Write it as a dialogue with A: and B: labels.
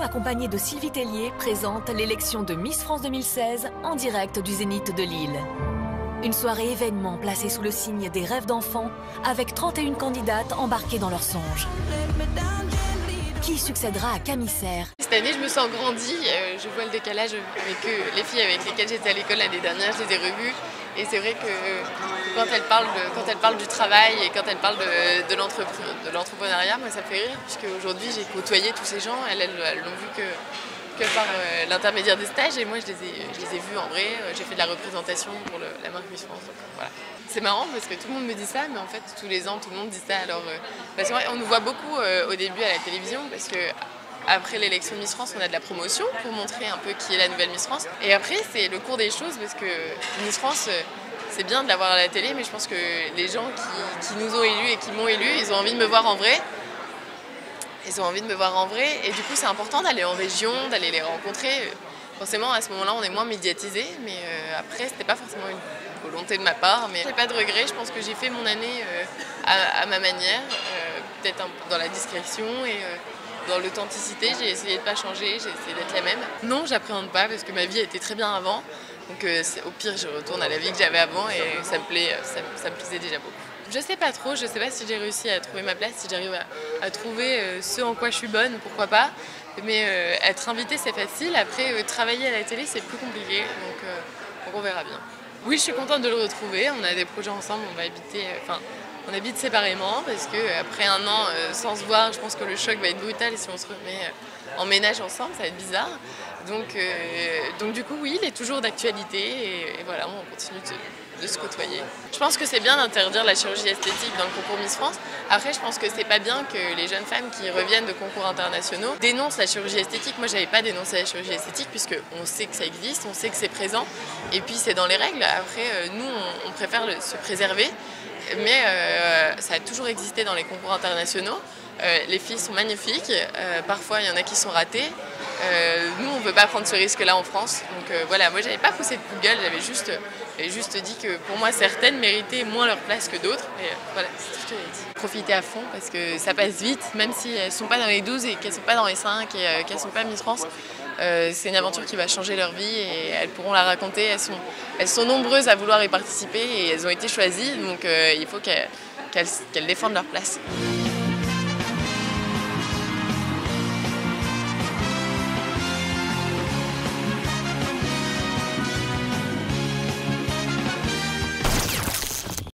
A: accompagnée de Sylvie Tellier, présente l'élection de Miss France 2016 en direct du Zénith de Lille. Une soirée événement placée sous le signe des rêves d'enfants, avec 31 candidates embarquées dans leurs songes. Qui succédera à Camille Serre?
B: Cette année, je me sens grandie. Je vois le décalage avec les filles avec lesquelles j'étais à l'école l'année dernière, je les ai revues. Et c'est vrai que quand elles parlent du travail et quand elles parlent de l'entrepreneuriat, moi ça me fait rire, puisque aujourd'hui j'ai côtoyé tous ces gens, elles l'ont vu que par l'intermédiaire des stages, et moi je les ai vus en vrai. J'ai fait de la représentation pour la marque Miss France. Voilà. C'est marrant parce que tout le monde me dit ça, mais en fait tous les ans tout le monde dit ça. Alors, c'est vrai, on nous voit beaucoup au début à la télévision, parce que après l'élection de Miss France, on a de la promotion pour montrer un peu qui est la nouvelle Miss France. Et après, c'est le cours des choses, parce que Miss France, c'est bien de l'avoir à la télé, mais je pense que les gens qui nous ont élus et qui m'ont élu, ils ont envie de me voir en vrai. Ils ont envie de me voir en vrai, et du coup, c'est important d'aller en région, d'aller les rencontrer. Forcément, à ce moment-là, on est moins médiatisé, mais après, c'était pas forcément une volonté de ma part. Mais j'ai pas de regrets, je pense que j'ai fait mon année à ma manière, peut-être dans la discrétion et dans l'authenticité. J'ai essayé de pas changer, j'ai essayé d'être la même. Non, j'appréhende pas, parce que ma vie était très bien avant. Donc au pire, je retourne à la vie que j'avais avant, et ça me plaisait déjà beaucoup. Je sais pas trop, je sais pas si j'ai réussi à trouver ma place, si j'arrive à trouver ce en quoi je suis bonne, pourquoi pas. Mais être invitée, c'est facile. Après, travailler à la télé, c'est plus compliqué, donc on verra bien. Oui, je suis contente de le retrouver. On a des projets ensemble, on habite séparément, parce qu'après un an sans se voir, je pense que le choc va être brutal, et si on se remet en ménage ensemble, ça va être bizarre. Donc du coup, oui, il est toujours d'actualité, et voilà, on continue de se côtoyer. Je pense que c'est bien d'interdire la chirurgie esthétique dans le concours Miss France. Après, je pense que c'est pas bien que les jeunes femmes qui reviennent de concours internationaux dénoncent la chirurgie esthétique. Moi, j'avais pas dénoncé la chirurgie esthétique, puisqu'on sait que ça existe, on sait que c'est présent, et puis c'est dans les règles. Après, nous, on préfère se préserver, mais ça a toujours existé dans les concours internationaux. Les filles sont magnifiques, parfois il y en a qui sont ratées. Nous, on ne veut pas prendre ce risque-là en France. Donc voilà, moi j'avais pas poussé de coup de gueule, j'avais juste dit que pour moi certaines méritaient moins leur place que d'autres. Et voilà, c'est tout ce que j'avais dit. Profiter à fond, parce que ça passe vite, même si elles ne sont pas dans les 12 et qu'elles ne sont pas dans les 5 et qu'elles ne sont pas Miss France. C'est une aventure qui va changer leur vie, et elles pourront la raconter. Elles sont nombreuses à vouloir y participer, et elles ont été choisies, donc il faut qu'elles défendent leur place.